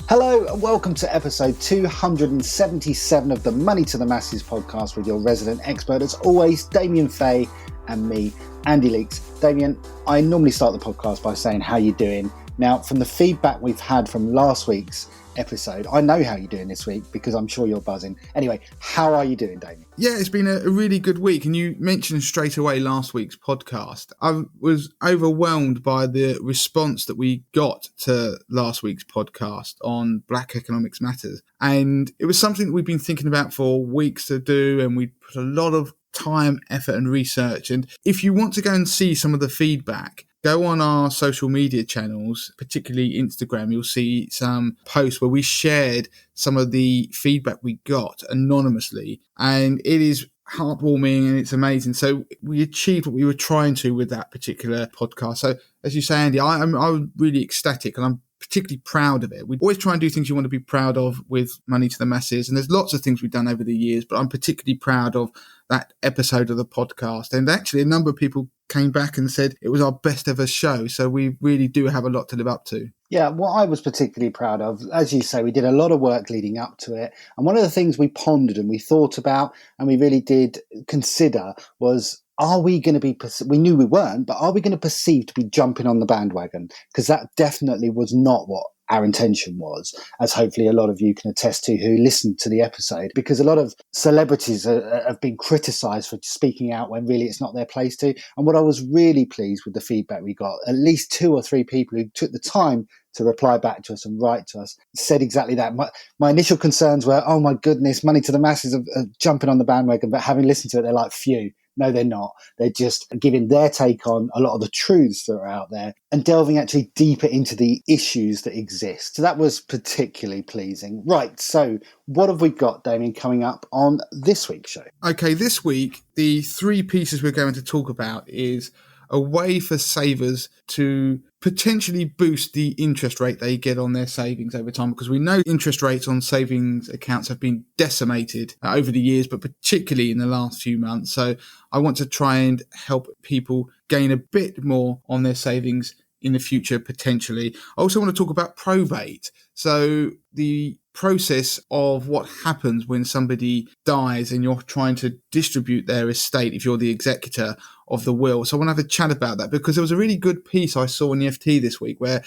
Hello and welcome to episode 277 of the Money to the Masses podcast with your resident expert, as always, Damien Fay and me, Andy Leakes. Damien, I normally start the podcast by saying how you're doing. Now, from the feedback we've had from last week's episode, I know how you're doing this week because I'm sure you're buzzing. Anyway, how are you doing, Damien? Yeah, it's been a really good week. And you mentioned straight away last week's podcast. I was overwhelmed by the response that we got to last week's podcast on Black Economics Matters. And it was something that we've been thinking about for weeks to do. And we put a lot of time, effort and research. And if you want to go and see some of the feedback, go on our social media channels, particularly Instagram. You'll see some posts where we shared some of the feedback we got anonymously, and it is heartwarming and it's amazing. So we achieved what we were trying to with that particular podcast. So as you say, Andy, I'm really ecstatic and I'm particularly proud of it. We always try and do things you want to be proud of with Money to the Masses. And there's lots of things we've done over the years, but I'm particularly proud of that episode of the podcast. And actually a number of people came back and said it was our best ever show. So we really do have a lot to live up to. Yeah, what I was particularly proud of, as you say, we did a lot of work leading up to it. And one of the things we pondered and we thought about and we really did consider was, are we going to be, we knew we weren't, but are we going to perceive to be jumping on the bandwagon? Because that definitely was not what our intention was, as hopefully a lot of you can attest to who listened to the episode, because a lot of celebrities have been criticised for speaking out when really it's not their place to. And what I was really pleased with the feedback we got, at least 2 or 3 people who took the time to reply back to us and write to us, said exactly that. My initial concerns were, oh my goodness, Money to the Masses are jumping on the bandwagon, but having listened to it, they're like, phew. No, they're not. They're just giving their take on a lot of the truths that are out there and delving actually deeper into the issues that exist. So that was particularly pleasing. Right, so what have we got, Damien, coming up on this week's show? Okay, this week, the 3 pieces we're going to talk about is a way for savers to potentially boost the interest rate they get on their savings over time, because we know interest rates on savings accounts have been decimated over the years, but particularly in the last few months. So I want to try and help people gain a bit more on their savings in the future, potentially. I also want to talk about probate. So the process of what happens when somebody dies and you're trying to distribute their estate if you're the executor of the will. So I want to have a chat about that, because there was a really good piece I saw in the FT this week where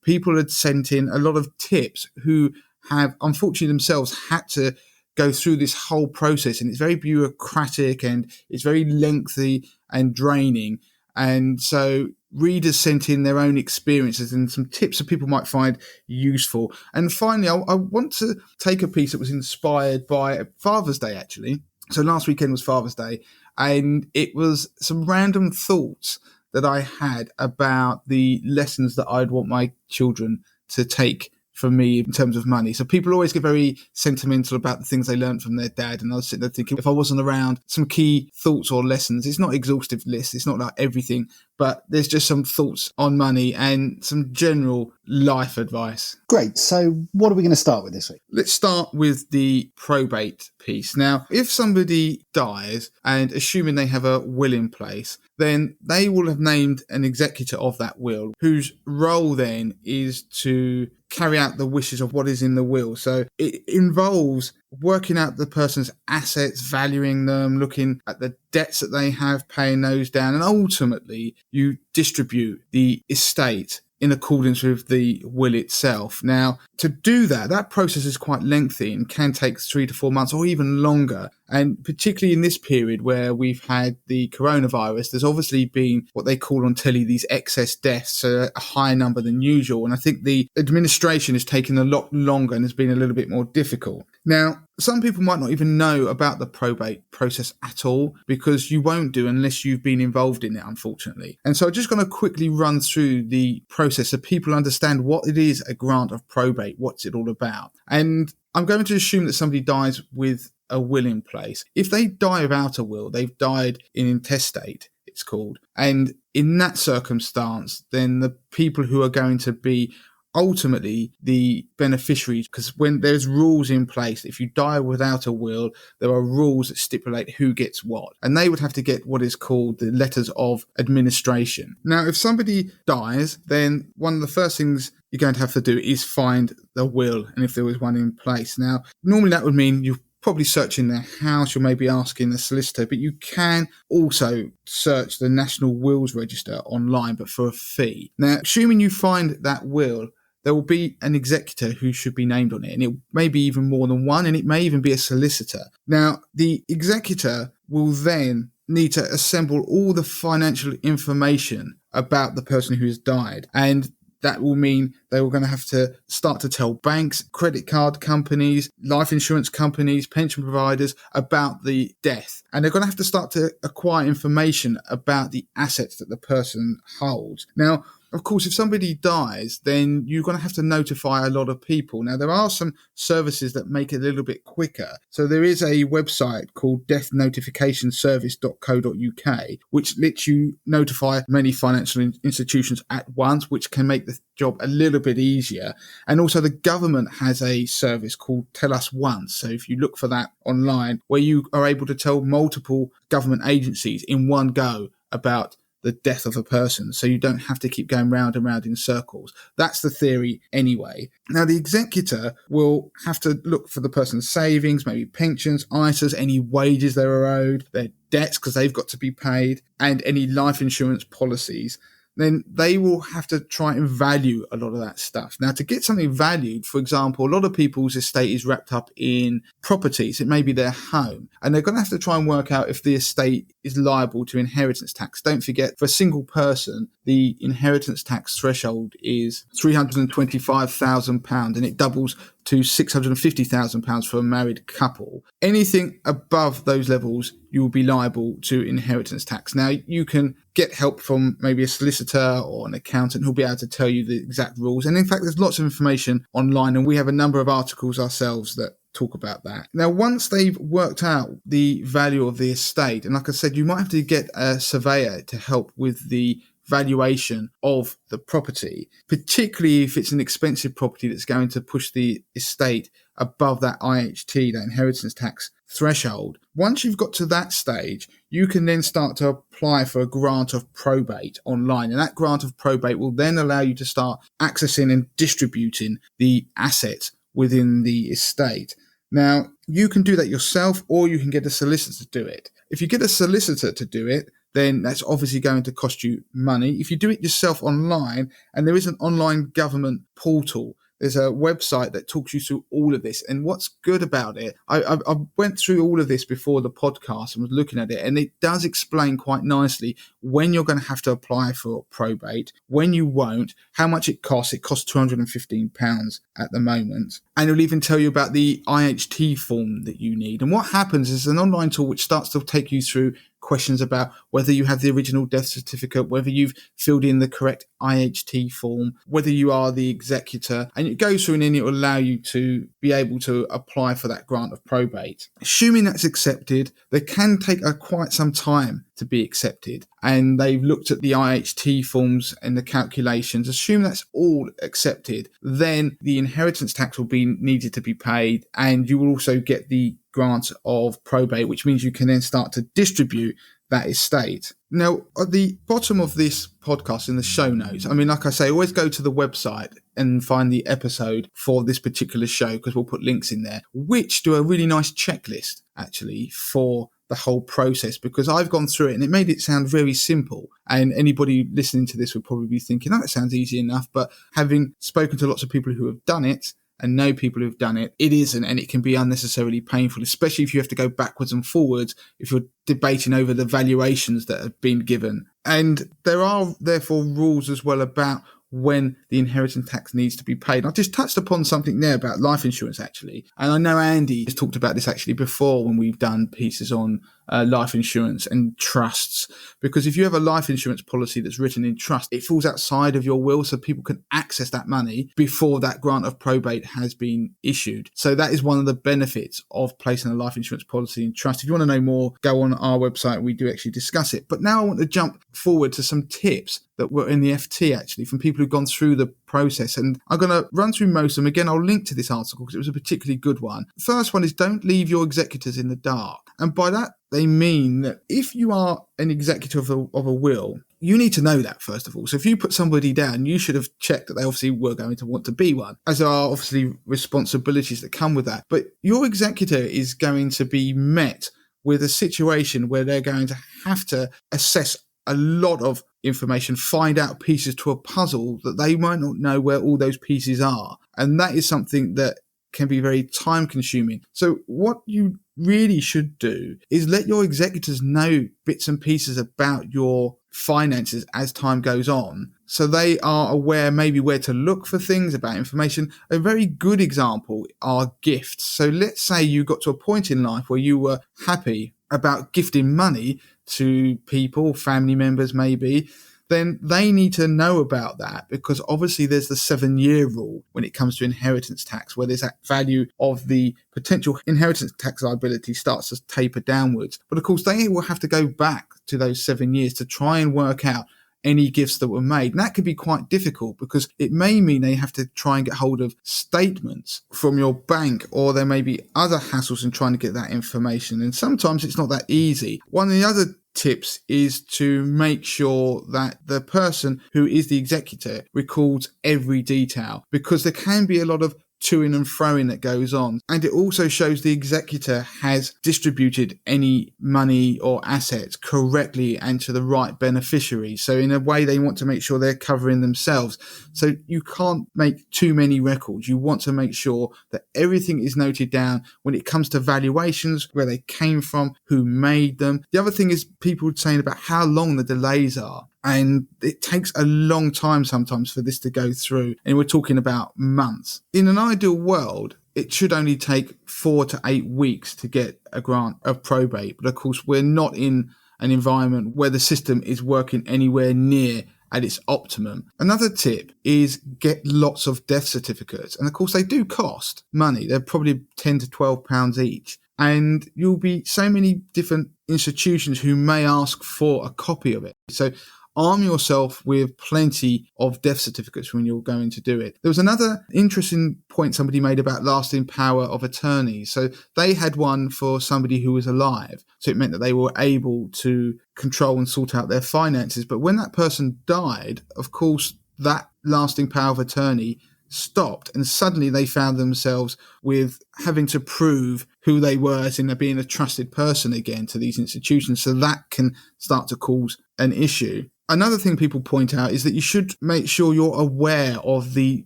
people had sent in a lot of tips who have unfortunately themselves had to go through this whole process, and it's very bureaucratic and it's very lengthy and draining. And so readers sent in their own experiences and some tips that people might find useful. And finally, I want to take a piece that was inspired by Father's Day, actually. So last weekend was Father's Day, and it was some random thoughts that I had about the lessons that I'd want my children to take from me in terms of money. So people always get very sentimental about the things they learned from their dad. And I was sitting there thinking, if I wasn't around, some key thoughts or lessons. It's not an exhaustive list. It's not like everything, but there's just some thoughts on money and some general life advice. Great. So what are we going to start with this week? Let's start with the probate piece. Now, if somebody dies, and assuming they have a will in place, then they will have named an executor of that will, whose role then is to carry out the wishes of what is in the will. So it involves working out the person's assets, valuing them, looking at the debts that they have, paying those down, and ultimately you distribute the estate in accordance with the will itself. Now, to do that, that process is quite lengthy and can take 3 to 4 months or even longer. And particularly in this period where we've had the coronavirus, there's obviously been what they call on telly these excess deaths, so a higher number than usual. And I think the administration has taken a lot longer and has been a little bit more difficult. Now, some people might not even know about the probate process at all, because you won't do unless you've been involved in it, unfortunately. And so I'm just going to quickly run through the process so people understand what it is, a grant of probate, what's it all about. And I'm going to assume that somebody dies with a will in place. If they die without a will, they've died in intestate, it's called. And in that circumstance, then the people who are going to be ultimately the beneficiaries, because when there's rules in place, if you die without a will, there are rules that stipulate who gets what, and they would have to get what is called the letters of administration. Now, if somebody dies, then one of the first things you're going to have to do is find the will, and if there was one in place. Now, normally that would mean you're probably searching their house, you may be asking the solicitor, but you can also search the National Wills Register online, but for a fee. Now, assuming you find that will, there will be an executor who should be named on it, and it may be even more than one, and it may even be a solicitor. Now, the executor will then need to assemble all the financial information about the person who has died, and that will mean they were going to have to start to tell banks, credit card companies, life insurance companies, pension providers about the death. And they're going to have to start to acquire information about the assets that the person holds. Now, of course, if somebody dies, then you're going to have to notify a lot of people. Now, there are some services that make it a little bit quicker. So there is a website called deathnotificationservice.co.uk, which lets you notify many financial institutions at once, which can make the job a little bit easier. And also the government has a service called Tell Us Once. So if you look for that online, where you are able to tell multiple government agencies in one go about the death of a person, so you don't have to keep going round and round in circles. That's the theory anyway. Now, the executor will have to look for the person's savings, maybe pensions, ISAs, any wages they were owed, their debts because they've got to be paid, and any life insurance policies. Then they will have to try and value a lot of that stuff. Now, to get something valued, for example, a lot of people's estate is wrapped up in properties. It may be their home, and they're going to have to try and work out if the estate is liable to inheritance tax. Don't forget, for a single person, the inheritance tax threshold is £325,000, and it doubles to £650,000 for a married couple. Anything above those levels, you will be liable to inheritance tax. Now, you can get help from maybe a solicitor or an accountant who'll be able to tell you the exact rules. And in fact, there's lots of information online, and we have a number of articles ourselves that talk about that. Now, once they've worked out the value of the estate, and like I said, you might have to get a surveyor to help with the valuation of the property, particularly if it's an expensive property that's going to push the estate above that IHT, that inheritance tax threshold. Once you've got to that stage, you can then start to apply for a grant of probate online, and that grant of probate will then allow you to start accessing and distributing the assets within the estate. Now, you can do that yourself, or you can get a solicitor to do it. If you get a solicitor to do it, then that's obviously going to cost you money. If you do it yourself online, and there is an online government portal, there's a website that talks you through all of this. And what's good about it, I went through all of this before the podcast and was looking at it, and it does explain quite nicely when you're going to have to apply for probate, when you won't, how much it costs. It costs £215 at the moment. And it'll even tell you about the IHT form that you need. And what happens is an online tool which starts to take you through questions about whether you have the original death certificate, whether you've filled in the correct IHT form, whether you are the executor, and it goes through and then it will allow you to be able to apply for that grant of probate. Assuming that's accepted, they can take quite some time to be accepted, and they've looked at the IHT forms and the calculations. Assume that's all accepted, then the inheritance tax will be needed to be paid, and you will also get the grant of probate, which means you can then start to distribute that estate. Now, at the bottom of this podcast in the show notes, I mean, like I say, always go to the website and find the episode for this particular show, because we'll put links in there, which do a really nice checklist actually for the whole process, because I've gone through it and it made it sound very simple. And anybody listening to this would probably be thinking, oh, that sounds easy enough. But having spoken to lots of people who have done it and know people who've done it, it isn't, and it can be unnecessarily painful, especially if you have to go backwards and forwards if you're debating over the valuations that have been given. And there are therefore rules as well about when the inheritance tax needs to be paid. I just touched upon something there about life insurance actually, and I know Andy has talked about this actually before when we've done pieces on life insurance and trusts, because if you have a life insurance policy that's written in trust, it falls outside of your will, so people can access that money before that grant of probate has been issued. So that is one of the benefits of placing a life insurance policy in trust. If you want to know more, go on our website, we do actually discuss it. But now I want to jump forward to some tips that were in the FT, actually, from people who've gone through the process. And I'm going to run through most of them. Again, I'll link to this article because it was a particularly good one. The first one is don't leave your executors in the dark. And by that, they mean that if you are an executor of a will, you need to know that, first of all. So if you put somebody down, you should have checked that they obviously were going to want to be one, as there are obviously responsibilities that come with that. But your executor is going to be met with a situation where they're going to have to assess a lot of information, find out pieces to a puzzle that they might not know where all those pieces are. And that is something that can be very time consuming. So what you really should do is let your executors know bits and pieces about your finances as time goes on, so they are aware maybe where to look for things about information. A very good example are gifts. So let's say you got to a point in life where you were happy about gifting money to people, family members maybe, then they need to know about that, because obviously there's the 7-year rule when it comes to inheritance tax, where there's that value of the potential inheritance tax liability starts to taper downwards. But of course, they will have to go back to those 7 years to try and work out any gifts that were made. And that could be quite difficult, because it may mean they have to try and get hold of statements from your bank, or there may be other hassles in trying to get that information. And sometimes it's not that easy. One of the other tips is to make sure that the person who is the executor records every detail, because there can be a lot of to-ing and fro-ing that goes on. And it also shows the executor has distributed any money or assets correctly and to the right beneficiary. So in a way, they want to make sure they're covering themselves. So you can't make too many records. You want to make sure that everything is noted down when it comes to valuations, where they came from, who made them. The other thing is people saying about how long the delays are. And it takes a long time sometimes for this to go through. And we're talking about months. In an ideal world, it should only take 4 to 8 weeks to get a grant of probate. But of course, we're not in an environment where the system is working anywhere near at its optimum. Another tip is get lots of death certificates. And of course, they do cost money. They're probably £10 to £12 each. And you'll be so many different institutions who may ask for a copy of it. So arm yourself with plenty of death certificates when you're going to do it. There was another interesting point somebody made about lasting power of attorney. So they had one for somebody who was alive. So it meant that they were able to control and sort out their finances. But when that person died, of course, that lasting power of attorney stopped, and suddenly they found themselves with having to prove who they were as in being a trusted person again to these institutions. So that can start to cause an issue. Another thing people point out is that you should make sure you're aware of the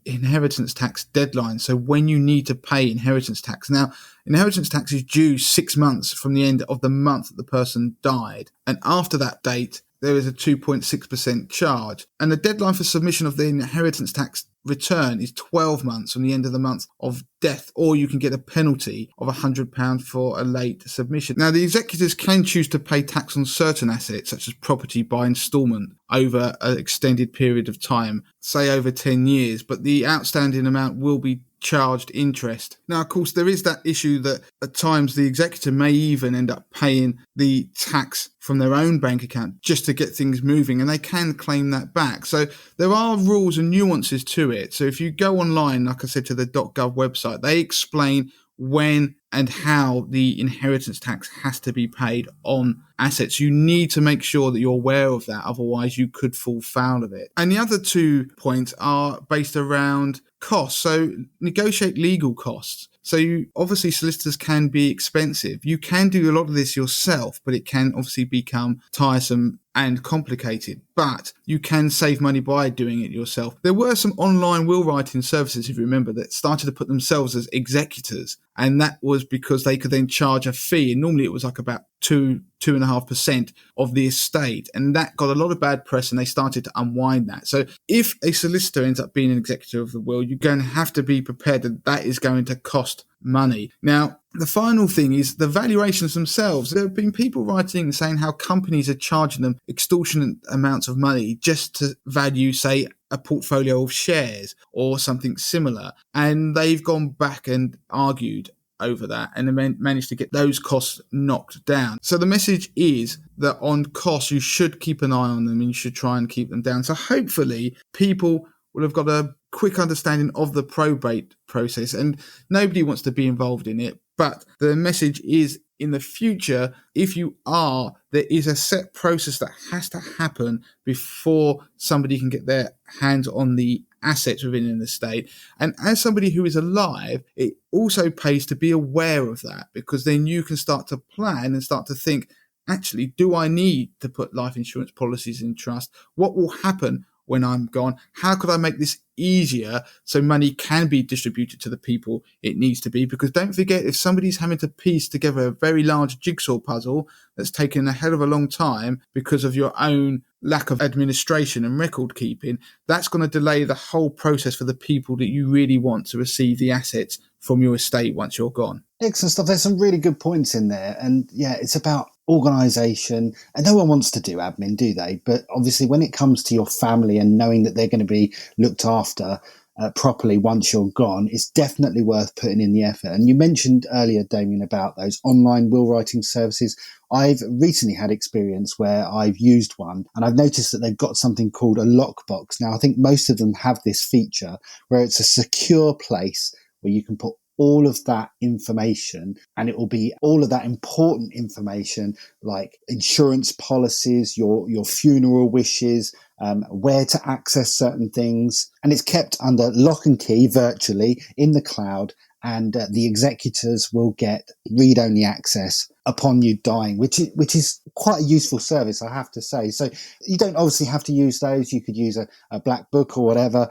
inheritance tax deadline. So when you need to pay inheritance tax. Now, inheritance tax is due 6 months from the end of the month that the person died. And after that date, there is a 2.6% charge. And the deadline for submission of the inheritance tax return is 12 months from the end of the month of death, or you can get a penalty of £100 for a late submission. Now, the executors can choose to pay tax on certain assets, such as property, by instalment over an extended period of time, say over 10 years, but the outstanding amount will be charged interest. Now, of course, there is that issue that at times the executor may even end up paying the tax from their own bank account just to get things moving, and they can claim that back. So there are rules and nuances to it. So if you go online, like I said, to the .gov website, they explain when and how the inheritance tax has to be paid on assets. You need to make sure that you're aware of that, otherwise you could fall foul of it. And the other 2 points are based around costs. So negotiate legal costs. So obviously solicitors can be expensive. You can do a lot of this yourself, but it can obviously become tiresome and complicated. But you can save money by doing it yourself. There were some online will writing services, if you remember, that started to put themselves as executors. And that was because they could then charge a fee. And normally it was like about 2.5% of the estate. And that got a lot of bad press, and they started to unwind that. So if a solicitor ends up being an executor of the will, you're going to have to be prepared that that is going to cost money. Now, the final thing is the valuations themselves. There have been people writing saying how companies are charging them extortionate amounts of money just to value, say, a portfolio of shares or something similar. And they've gone back and argued over that and then managed to get those costs knocked down. So the message is that on costs, you should keep an eye on them and you should try and keep them down. So hopefully people will have got a quick understanding of the probate process, and nobody wants to be involved in it. But the message is, in the future, if you are, there is a set process that has to happen before somebody can get their hands on the assets within an estate. And as somebody who is alive, it also pays to be aware of that, because then you can start to plan and start to think, actually, do I need to put life insurance policies in trust? What will happen when I'm gone? How could I make this easier so money can be distributed to the people it needs to be? Because don't forget, if somebody's having to piece together a very large jigsaw puzzle that's taken a hell of a long time because of your own lack of administration and record keeping, that's going to delay the whole process for the people that you really want to receive the assets from your estate once you're gone. Excellent stuff. There's some really good points in there. And yeah, it's about organisation. And no one wants to do admin, do they? But obviously, when it comes to your family and knowing that they're going to be looked after properly once you're gone, it's definitely worth putting in the effort. And you mentioned earlier, Damien, about those online will writing services. I've recently had experience where I've used one and I've noticed that they've got something called a lockbox. Now, I think most of them have this feature where it's a secure place where you can put all of that information, and it will be all of that important information like insurance policies, your funeral wishes, where to access certain things, and it's kept under lock and key virtually in the cloud, and the executors will get read-only access upon you dying, which is quite a useful service, I have to say. So you don't obviously have to use those. You could use a black book or whatever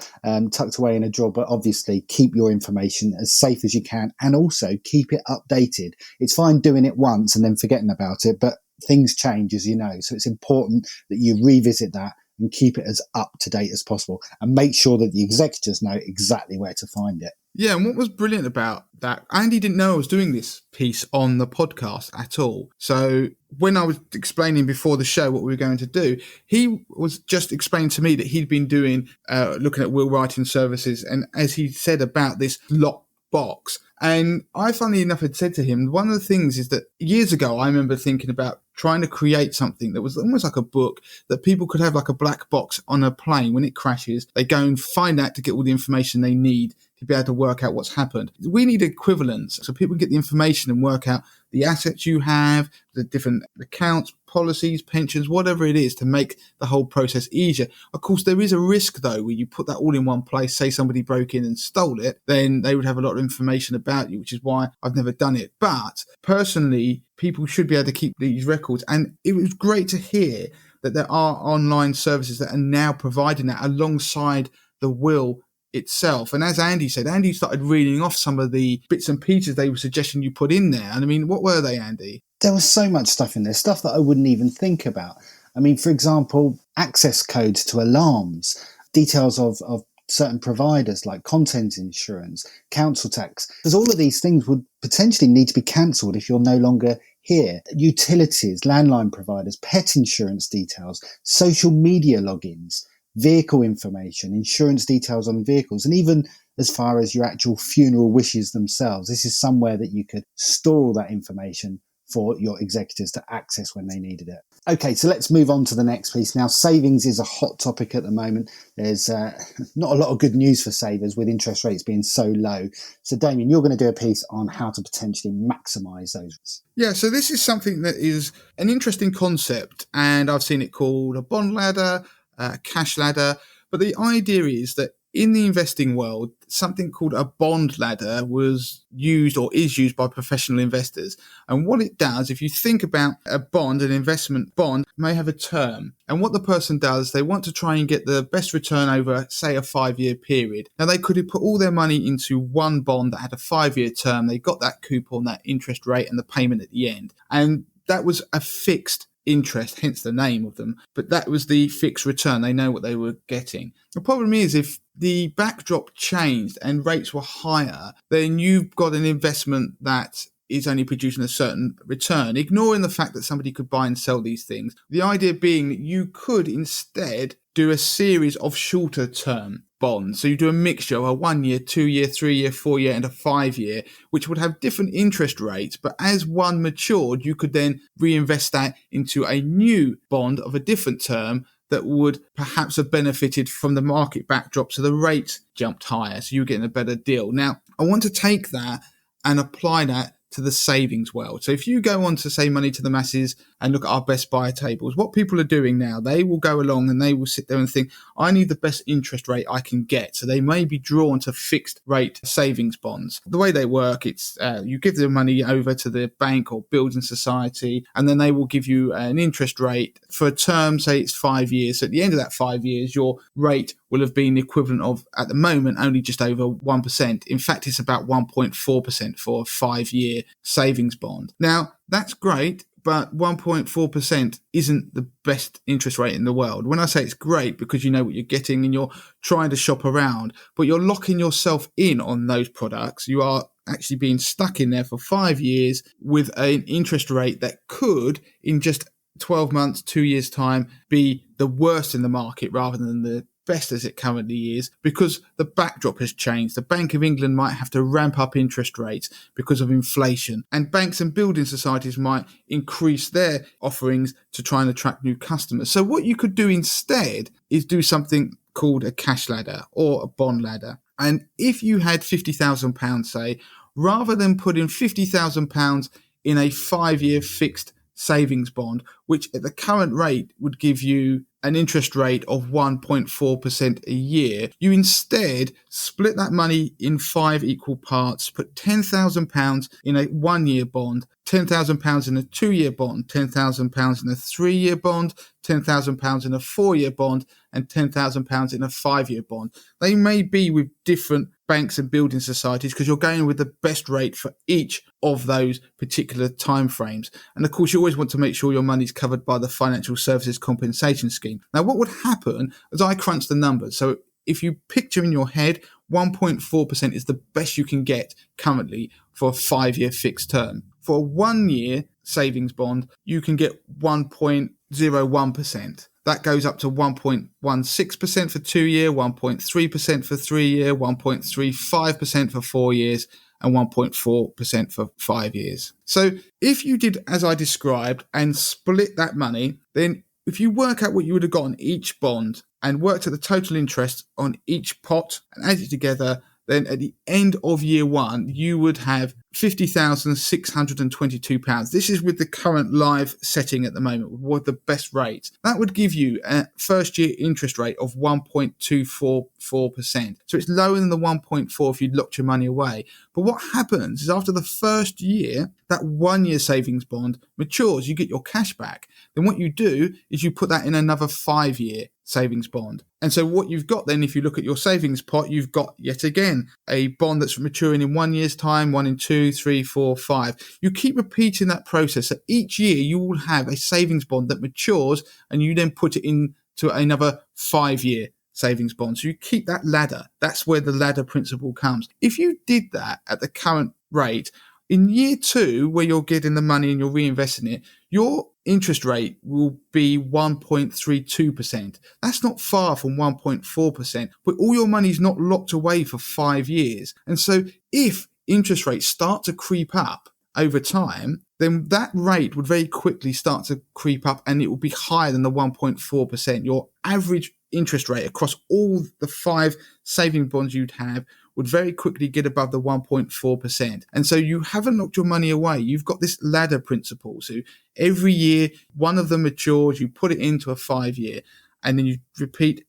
tucked away in a drawer, but obviously keep your information as safe as you can and also keep it updated. It's fine doing it once and then forgetting about it, but things change, as you know. So it's important that you revisit that and keep it as up to date as possible and make sure that the executors know exactly where to find it. Yeah, and what was brilliant about that, Andy didn't know I was doing this piece on the podcast at all. So when I was explaining before the show what we were going to do, he was just explaining to me that he'd been doing, looking at will writing services, and as he said about this lock box. And I, funnily enough, had said to him, one of the things is that years ago, I remember thinking about trying to create something that was almost like a book that people could have like a black box on a plane. When it crashes, they go and find out to get all the information they need to be able to work out what's happened. We need equivalents so people get the information and work out the assets you have, the different accounts, policies, pensions, whatever it is, to make the whole process easier. Of course, there is a risk, though, where you put that all in one place, say somebody broke in and stole it, then they would have a lot of information about you, which is why I've never done it. But personally, people should be able to keep these records. And it was great to hear that there are online services that are now providing that alongside the will itself. And as Andy said, Andy started reading off some of the bits and pieces they were suggesting you put in there. And I mean, what were they, Andy? There was so much stuff in there, stuff that I wouldn't even think about. I mean, for example, access codes to alarms, details of certain providers like content insurance, council tax, because all of these things would potentially need to be cancelled if you're no longer here. Utilities, landline providers, pet insurance details, social media logins, vehicle information, insurance details on vehicles, and even as far as your actual funeral wishes themselves. This is somewhere that you could store all that information for your executors to access when they needed it. Okay, so let's move on to the next piece. Now, savings is a hot topic at the moment. There's not a lot of good news for savers with interest rates being so low. So, Damien, you're going to do a piece on how to potentially maximise those. Yeah, so this is something that is an interesting concept, and I've seen it called a bond ladder, a cash ladder. But the idea is that in the investing world, something called a bond ladder was used or is used by professional investors. And what it does, if you think about a bond, an investment bond may have a term. And what the person does, they want to try and get the best return over, say, a 5-year period. Now, they could have put all their money into one bond that had a 5-year term. They got that coupon, that interest rate, and the payment at the end. And that was a fixed interest, hence the name of them, but that was the fixed return. They know what they were getting. The problem is, if the backdrop changed and rates were higher, then you've got an investment that is only producing a certain return, ignoring the fact that somebody could buy and sell these things. The idea being that you could instead do a series of shorter term bonds. So you do a mixture of a 1 year, 2 year, 3 year, 4 year, and a 5 year, which would have different interest rates. But as one matured, you could then reinvest that into a new bond of a different term that would perhaps have benefited from the market backdrop. So the rates jumped higher. So you're getting a better deal. Now, I want to take that and apply that to the savings world. So if you go on to Save Money to the Masses and look at our best buy tables, what people are doing now, they will go along and they will sit there and think, I need the best interest rate I can get. So they may be drawn to fixed rate savings bonds. The way they work, it's you give the money over to the bank or building society, and then they will give you an interest rate for a term, say it's 5 years. So at the end of that 5 years, your rate will have been the equivalent of, at the moment, only just over 1%. In fact, it's about 1.4% for a 5-year savings bond. Now, that's great, but 1.4% isn't the best interest rate in the world. When I say it's great, because you know what you're getting and you're trying to shop around, but you're locking yourself in on those products. You are actually being stuck in there for 5 years with an interest rate that could, in just 12 months, 2 years' time, be the worst in the market rather than the best as it currently is, because the backdrop has changed. The Bank of England might have to ramp up interest rates because of inflation, and banks and building societies might increase their offerings to try and attract new customers. So what you could do instead is do something called a cash ladder or a bond ladder. And if you had £50,000, say, rather than putting £50,000 in a 5-year fixed savings bond, which at the current rate would give you an interest rate of 1.4% a year, you instead split that money in 5 equal parts, put £10,000 in a 1-year bond, £10,000 in a 2-year bond, £10,000 in a 3-year bond, £10,000 in a 4-year bond, and £10,000 in a 5-year bond. They may be with different banks and building societies because you're going with the best rate for each of those particular timeframes. And of course, you always want to make sure your money's covered by the Financial Services Compensation Scheme. Now, what would happen as I crunch the numbers? So if you picture in your head, 1.4% is the best you can get currently for a 5-year fixed term. For a 1-year savings bond, you can get 1.01%. That goes up to 1.16% for 2 year, 1.3% for 3 year, 1.35% for 4 years, and 1.4% for 5 years. So if you did as I described and split that money, then if you work out what you would have got on each bond and worked at the total interest on each pot and add it together, then at the end of year 1, you would have £50,622. This is with the current live setting at the moment, with the best rate. That would give you a first year interest rate of 1.244%. So it's lower than the 1.4 if you'd locked your money away. But what happens is after the first year, that 1-year savings bond matures, you get your cash back. Then what you do is you put that in another 5-year savings bond. And so what you've got then, if you look at your savings pot, you've got yet again a bond that's maturing in 1 year's time, 1 in 2, 3, 4, 5. You keep repeating that process. So each year you will have a savings bond that matures and you then put it into another 5-year savings bond. So you keep that ladder. That's where the ladder principle comes. If you did that at the current rate, in year 2, where you're getting the money and you're reinvesting it, your interest rate will be 1.32%. That's not far from 1.4%, but all your money's not locked away for 5 years. And so if interest rates start to creep up over time, then that rate would very quickly start to creep up and it will be higher than the 1.4%. Your average interest rate across all the 5 saving bonds you'd have would very quickly get above the 1.4%. And so you haven't locked your money away. You've got this ladder principle. So every year, one of them matures, you put it into a 5-year, and then you repeat.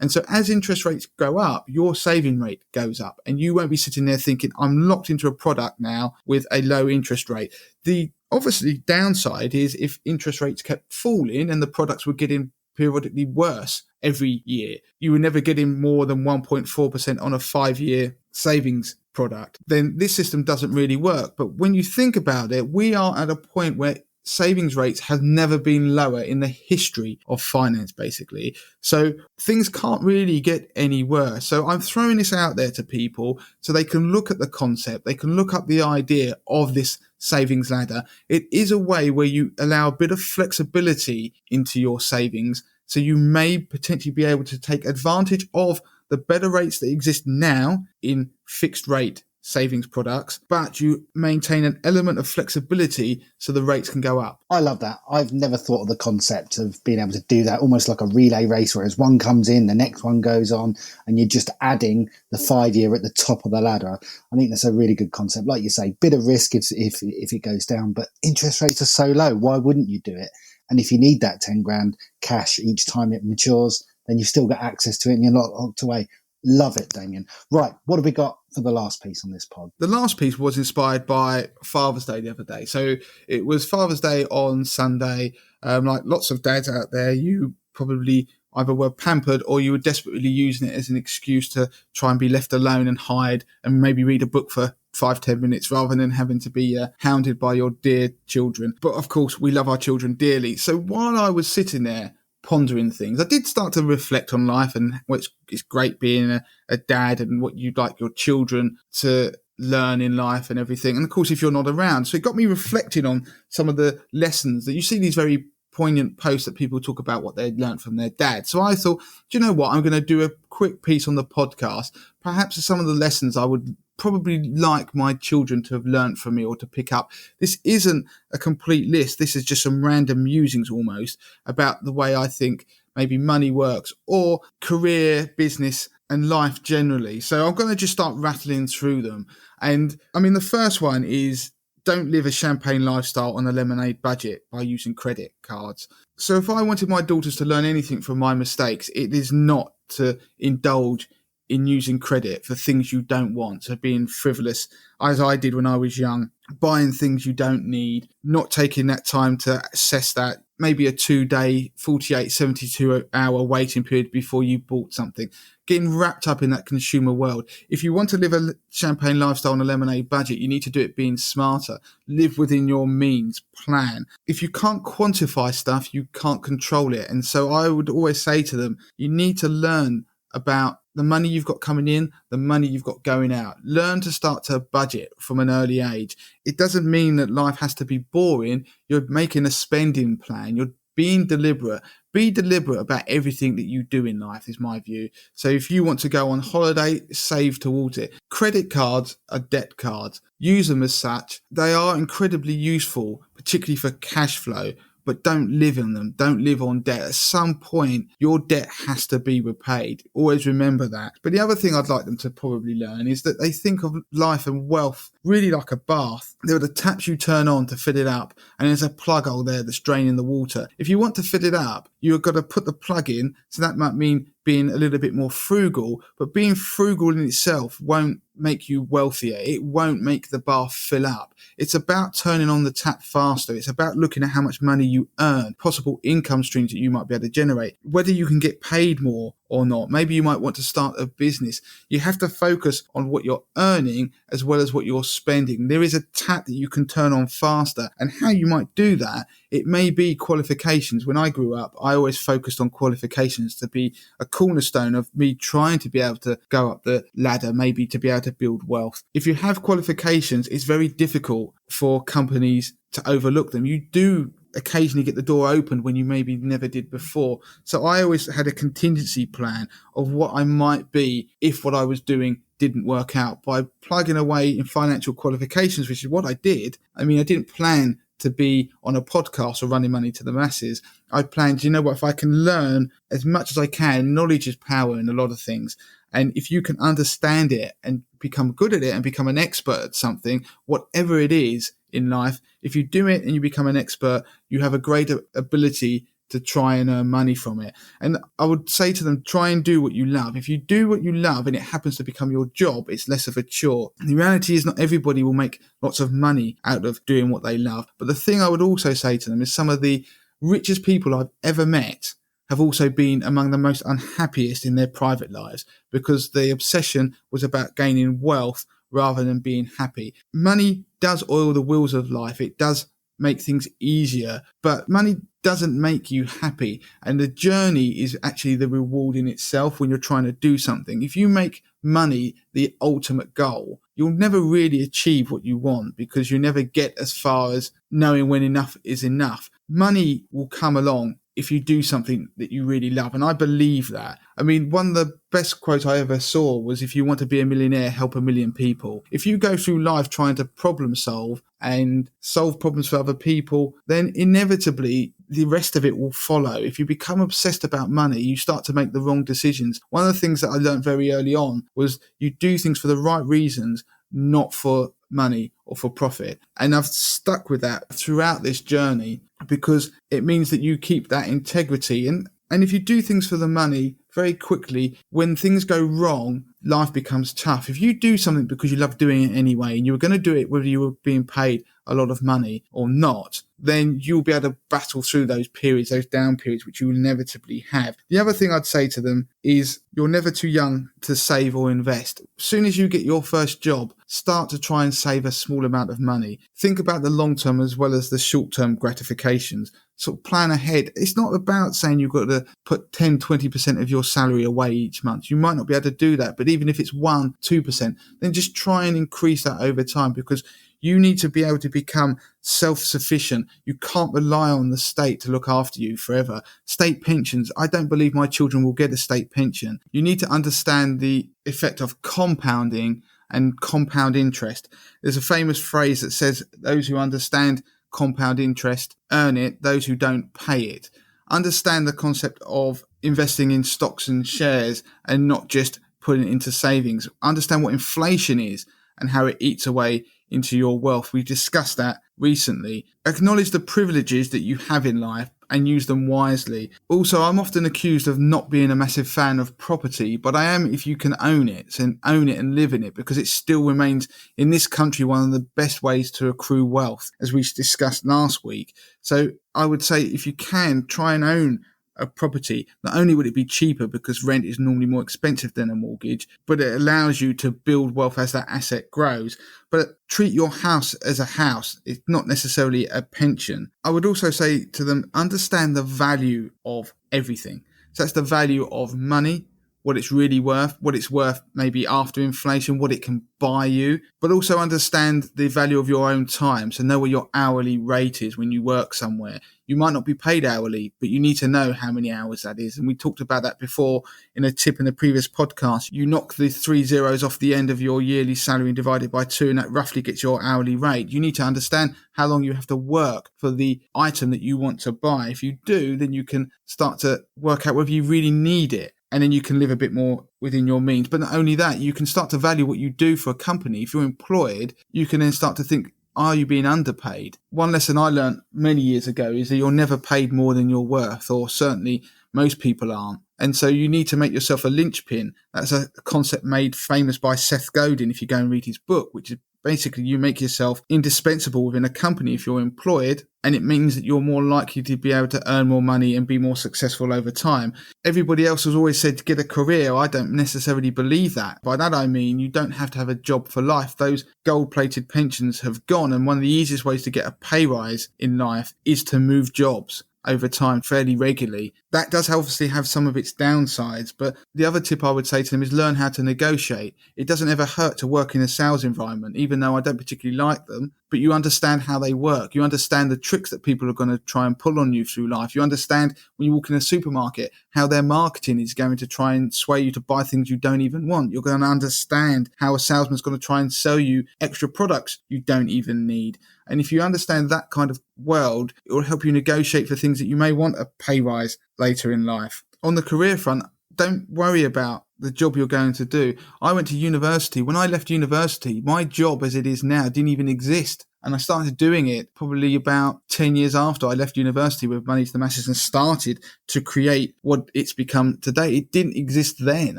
And so as interest rates go up, your saving rate goes up, and you won't be sitting there thinking, I'm locked into a product now with a low interest rate. The obviously downside is if interest rates kept falling and the products were getting periodically worse every year, you were never getting more than 1.4% on a 5-year savings product, then this system doesn't really work. But when you think about it, we are at a point where savings rates have never been lower in the history of finance, basically. So things can't really get any worse. So I'm throwing this out there to people so they can look at the concept, they can look up the idea of this savings ladder. It is a way where you allow a bit of flexibility into your savings So you may potentially be able to take advantage of the better rates that exist now in fixed rate savings products, but you maintain an element of flexibility so the rates can go up. I love that. I've never thought of the concept of being able to do that almost like a relay race, whereas one comes in, the next one goes on, and you're just adding the 5-year at the top of the ladder. I think that's a really good concept. Like you say, bit of risk if it goes down, but interest rates are so low. Why wouldn't you do it? And if you need that 10 grand cash each time it matures, then you've still got access to it and you're not locked away. Love it, Damien. Right, what have we got for the last piece on this pod? The last piece was inspired by Father's Day the other day. So it was Father's Day on Sunday. Like lots of dads out there, you probably either were pampered or you were desperately using it as an excuse to try and be left alone and hide and maybe read a book for 5-10 minutes rather than having to be hounded by your dear children. But of course, we love our children dearly. So while I was sitting there pondering things, I did start to reflect on life and it's great being a dad and what you'd like your children to learn in life and everything. And of course, if you're not around. So it got me reflecting on some of the lessons that you see these very poignant posts that people talk about what they learned from their dad. So I thought, do you know what? I'm going to do a quick piece on the podcast. Perhaps some of the lessons I would probably like my children to have learned from me or to pick up. This isn't a complete list. This is just some random musings almost about the way I think maybe money works or career, business and life generally. So I'm going to just start rattling through them. And I mean, the first one is don't live a champagne lifestyle on a lemonade budget by using credit cards. So if I wanted my daughters to learn anything from my mistakes, it is not to indulge in using credit for things you don't want, so being frivolous, as I did when I was young, buying things you don't need, not taking that time to assess that, maybe a 2-day, 48, 72-hour waiting period before you bought something, getting wrapped up in that consumer world. If you want to live a champagne lifestyle on a lemonade budget, you need to do it being smarter, live within your means, plan. If you can't quantify stuff, you can't control it. And so I would always say to them, you need to learn about the money you've got coming in, the money you've got going out. Learn to start to budget from an early age. It doesn't mean that life has to be boring. You're making a spending plan. You're being deliberate. Be deliberate about everything that you do in life is my view. So if you want to go on holiday, save towards it. Credit cards are debt cards. Use them as such. They are incredibly useful, particularly for cash flow. But don't live on them. Don't live on debt. At some point, your debt has to be repaid. Always remember that. But the other thing I'd like them to probably learn is that they think of life and wealth really like a bath. There are the taps you turn on to fill it up, and there's a plug hole there that's draining the water. If you want to fill it up, you've got to put the plug in. So that might mean being a little bit more frugal, but being frugal in itself won't make you wealthier. It won't make the bath fill up. It's about turning on the tap faster. It's about looking at how much money you earn, possible income streams that you might be able to generate, whether you can get paid more or not. Maybe you might want to start a business. You have to focus on what you're earning as well as what you're spending. There is a tap that you can turn on faster, and how you might do that, it may be qualifications. When I grew up, I always focused on qualifications to be a cornerstone of me trying to be able to go up the ladder, maybe to be able to build wealth. If you have qualifications, it's very difficult for companies to overlook them. You do occasionally get the door opened when you maybe never did before. So I always had a contingency plan of what I might be if what I was doing didn't work out by plugging away in financial qualifications, which is what I did. I mean, I didn't plan to be on a podcast or running money to the masses. I planned, you know what, if I can learn as much as I can, knowledge is power in a lot of things. And if you can understand it and become good at it and become an expert at something, whatever it is in life, if you do it and you become an expert, you have a greater ability to try and earn money from it. And I would say to them, try and do what you love. If you do what you love and it happens to become your job, it's less of a chore. And the reality is not everybody will make lots of money out of doing what they love. But the thing I would also say to them is some of the richest people I've ever met have also been among the most unhappiest in their private lives because the obsession was about gaining wealth rather than being happy. Money does oil the wheels of life. It does make things easier, but money doesn't make you happy. And the journey is actually the reward in itself when you're trying to do something. If you make money the ultimate goal, you'll never really achieve what you want because you never get as far as knowing when enough is enough. Money will come along if you do something that you really love. And I believe that. I mean, one of the best quotes I ever saw was, if you want to be a millionaire, help a million people. If you go through life trying to problem solve and solve problems for other people, then inevitably the rest of it will follow. If you become obsessed about money, you start to make the wrong decisions. One of the things that I learned very early on was you do things for the right reasons, not for money or for profit. And I've stuck with that throughout this journey, because it means that you keep that integrity. And if you do things for the money, very quickly, when things go wrong, life becomes tough. If you do something because you love doing it anyway, and you were going to do it whether you were being paid a lot of money or not, then you'll be able to battle through those periods, those down periods, which you will inevitably have. The other thing I'd say to them is, you're never too young to save or invest. As soon as you get your first job, start to try and save a small amount of money. Think about the long term as well as the short term gratifications. Sort of plan ahead. It's not about saying you've got to put 10, 20% of your salary away each month. You might not be able to do that, but even if it's 1, 2%, then just try and increase that over time, because you need to be able to become self-sufficient. You can't rely on the state to look after you forever. State pensions, I don't believe my children will get a state pension. You need to understand the effect of compounding and compound interest. There's a famous phrase that says, those who understand compound interest earn it, those who don't pay it. Understand the concept of investing in stocks and shares and not just putting it into savings. Understand what inflation is and how it eats away into your wealth. We've discussed that recently. Acknowledge the privileges that you have in life and use them wisely. Also, I'm often accused of not being a massive fan of property, but I am if you can own it and live in it, because it still remains in this country one of the best ways to accrue wealth, as we discussed last week. So I would say, if you can, try and own a property. Not only would it be cheaper because rent is normally more expensive than a mortgage, but it allows you to build wealth as that asset grows. But treat your house as a house. It's not necessarily a pension. I would also say to them, understand the value of everything. So that's the value of money, what it's really worth, what it's worth maybe after inflation, what it can buy you, but also understand the value of your own time. So know what your hourly rate is when you work somewhere. You might not be paid hourly, but you need to know how many hours that is. And we talked about that before in a tip in the previous podcast. You knock the 3 zeros off the end of your yearly salary and divide it by 2, and that roughly gets your hourly rate. You need to understand how long you have to work for the item that you want to buy. If you do, then you can start to work out whether you really need it. And then you can live a bit more within your means. But not only that, you can start to value what you do for a company. If you're employed, you can then start to think, are you being underpaid? One lesson I learned many years ago is that you're never paid more than you're worth, or certainly most people aren't. And so you need to make yourself a linchpin. That's a concept made famous by Seth Godin, if you go and read his book, which is basically you make yourself indispensable within a company if you're employed, and it means that you're more likely to be able to earn more money and be more successful over time. Everybody else has always said to get a career. I don't necessarily believe that. By that I mean you don't have to have a job for life. Those gold-plated pensions have gone, and one of the easiest ways to get a pay rise in life is to move jobs over time fairly regularly. That does obviously have some of its downsides, but the other tip I would say to them is learn how to negotiate. It doesn't ever hurt to work in a sales environment, even though I don't particularly like them, but you understand how they work. You understand the tricks that people are going to try and pull on you through life. You understand when you walk in a supermarket how their marketing is going to try and sway you to buy things you don't even want. You're going to understand how a salesman's going to try and sell you extra products you don't even need. And if you understand that kind of world, it will help you negotiate for things that you may want a pay rise later in life. On the career front, don't worry about the job you're going to do. I went to university. When I left university, my job as it is now didn't even exist. And I started doing it probably about 10 years after I left university with Money to the Masses and started to create what it's become today. It didn't exist then.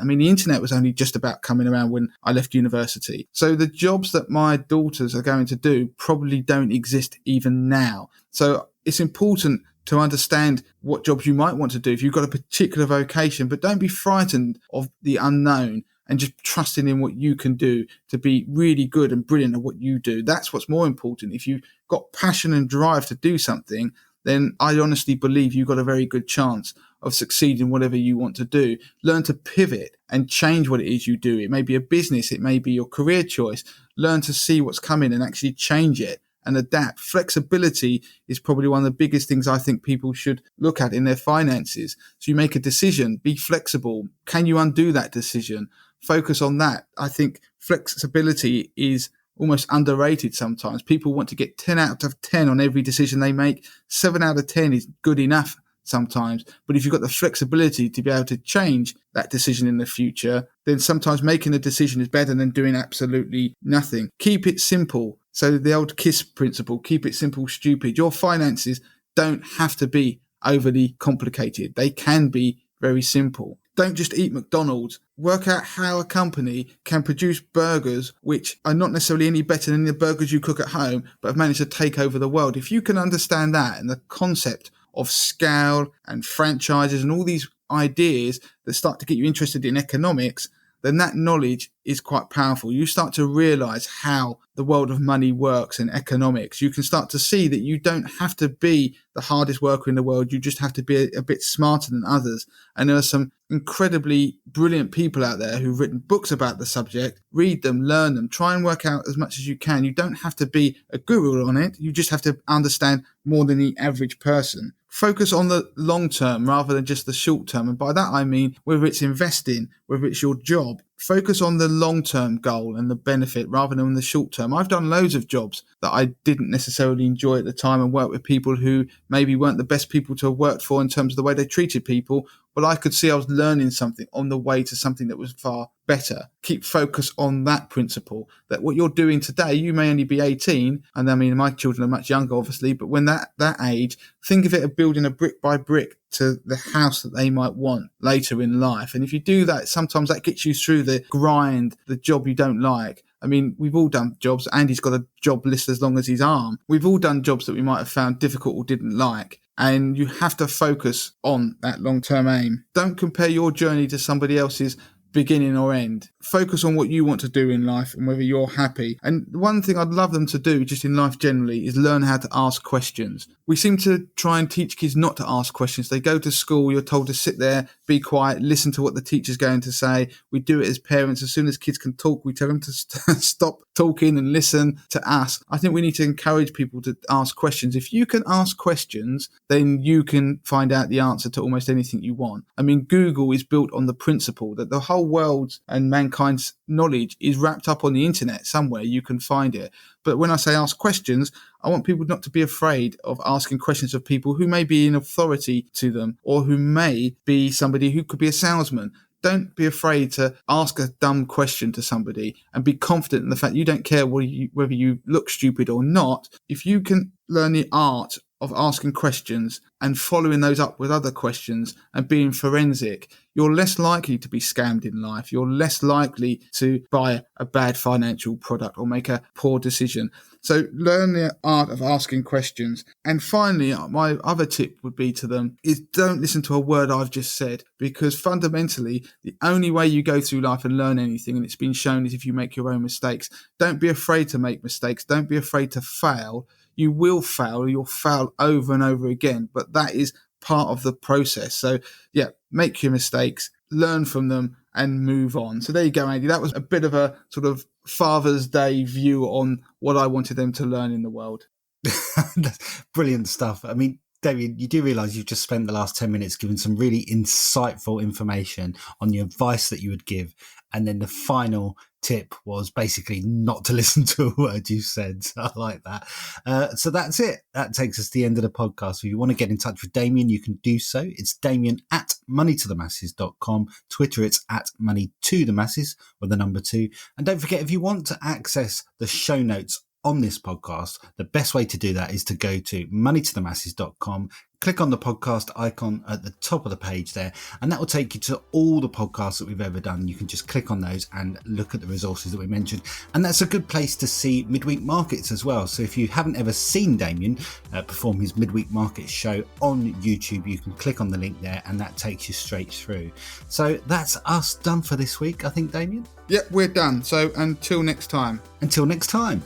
I mean, the internet was only just about coming around when I left university. So the jobs that my daughters are going to do probably don't exist even now. So it's important to understand what jobs you might want to do if you've got a particular vocation, but don't be frightened of the unknown and just trusting in what you can do to be really good and brilliant at what you do. That's what's more important. If you've got passion and drive to do something, then I honestly believe you've got a very good chance of succeeding in whatever you want to do. Learn to pivot and change what it is you do. It may be a business, it may be your career choice. Learn to see what's coming and actually change it and adapt. Flexibility is probably one of the biggest things I think people should look at in their finances. So you make a decision, be flexible. Can you undo that decision? Focus on that. I think flexibility is almost underrated sometimes. People want to get 10 out of 10 on every decision they make. 7 out of 10 is good enough sometimes. But if you've got the flexibility to be able to change that decision in the future, then sometimes making a decision is better than doing absolutely nothing. Keep it simple. So the old KISS principle, keep it simple, stupid. Your finances don't have to be overly complicated. They can be very simple. Don't just eat McDonald's. Work out how a company can produce burgers which are not necessarily any better than the burgers you cook at home, but have managed to take over the world. If you can understand that and the concept of scale and franchises and all these ideas that start to get you interested in economics, then that knowledge is quite powerful. You start to realize how the world of money works and economics. You can start to see that you don't have to be the hardest worker in the world. You just have to be a bit smarter than others. And there are some incredibly brilliant people out there who've written books about the subject. Read them, learn them, try and work out as much as you can. You don't have to be a guru on it. You just have to understand more than the average person. Focus on the long term rather than just the short term. And by that, I mean, whether it's investing, whether it's your job, focus on the long term goal and the benefit rather than the short term. I've done loads of jobs that I didn't necessarily enjoy at the time and worked with people who maybe weren't the best people to have worked for in terms of the way they treated people. But I could see I was learning something on the way to something that was far better. Keep focus on that principle, that what you're doing today, you may only be 18. And I mean, my children are much younger, obviously, but when that age, think of it as building a brick by brick to the house that they might want later in life. And if you do that, sometimes that gets you through the grind, the job you don't like. I mean, we've all done jobs. Andy's got a job list as long as his arm. We've all done jobs that we might have found difficult or didn't like. And you have to focus on that long-term aim. Don't compare your journey to somebody else's beginning or end. Focus on what you want to do in life and whether you're happy. And one thing I'd love them to do just in life generally is learn how to ask questions. We seem to try and teach kids not to ask questions. They go to school, you're told to sit there, be quiet, listen to what the teacher's going to say. We do it as parents. As soon as kids can talk, we tell them to stop talking and listen to us. I think we need to encourage people to ask questions. If you can ask questions, then you can find out the answer to almost anything you want. I mean, Google is built on the principle that the whole world's and mankind's knowledge is wrapped up on the internet somewhere. You can find it. But when I say ask questions, I want people not to be afraid of asking questions of people who may be in authority to them or who may be somebody who could be a salesman. Don't be afraid to ask a dumb question to somebody and be confident in the fact you don't care whether you look stupid or not. If you can learn the art of asking questions and following those up with other questions and being forensic, you're less likely to be scammed in life. You're less likely to buy a bad financial product or make a poor decision. So learn the art of asking questions. And finally, my other tip would be to them is don't listen to a word I've just said, because fundamentally, the only way you go through life and learn anything, and it's been shown, is if you make your own mistakes. Don't be afraid to make mistakes. Don't be afraid to fail. You will fail. You'll fail over and over again, but that is part of the process. So yeah, make your mistakes, learn from them and move on. So there you go, Andy. That was a bit of a sort of Father's Day view on what I wanted them to learn in the world. That's brilliant stuff. I mean, David, you do realise you've just spent the last 10 minutes giving some really insightful information on the advice that you would give. And then the final tip was basically not to listen to a word you said. So I like that. So that's it. That takes us to the end of the podcast. If you want to get in touch with Damien, you can do so. It's Damien at moneytothemasses.com. Twitter, it's at moneytothemasses with the number 2. And don't forget, if you want to access the show notes on this podcast, the best way to do that is to go to moneytothemasses.com, click on the podcast icon at the top of the page there, and that will take you to all the podcasts that we've ever done. You can just click on those and look at the resources that we mentioned. And that's a good place to see midweek markets as well. So if you haven't ever seen Damien perform his midweek market show on YouTube, you can click on the link there and that takes you straight through. So that's us done for this week, I think, Damien. Yep, we're done. So until next time. Until next time.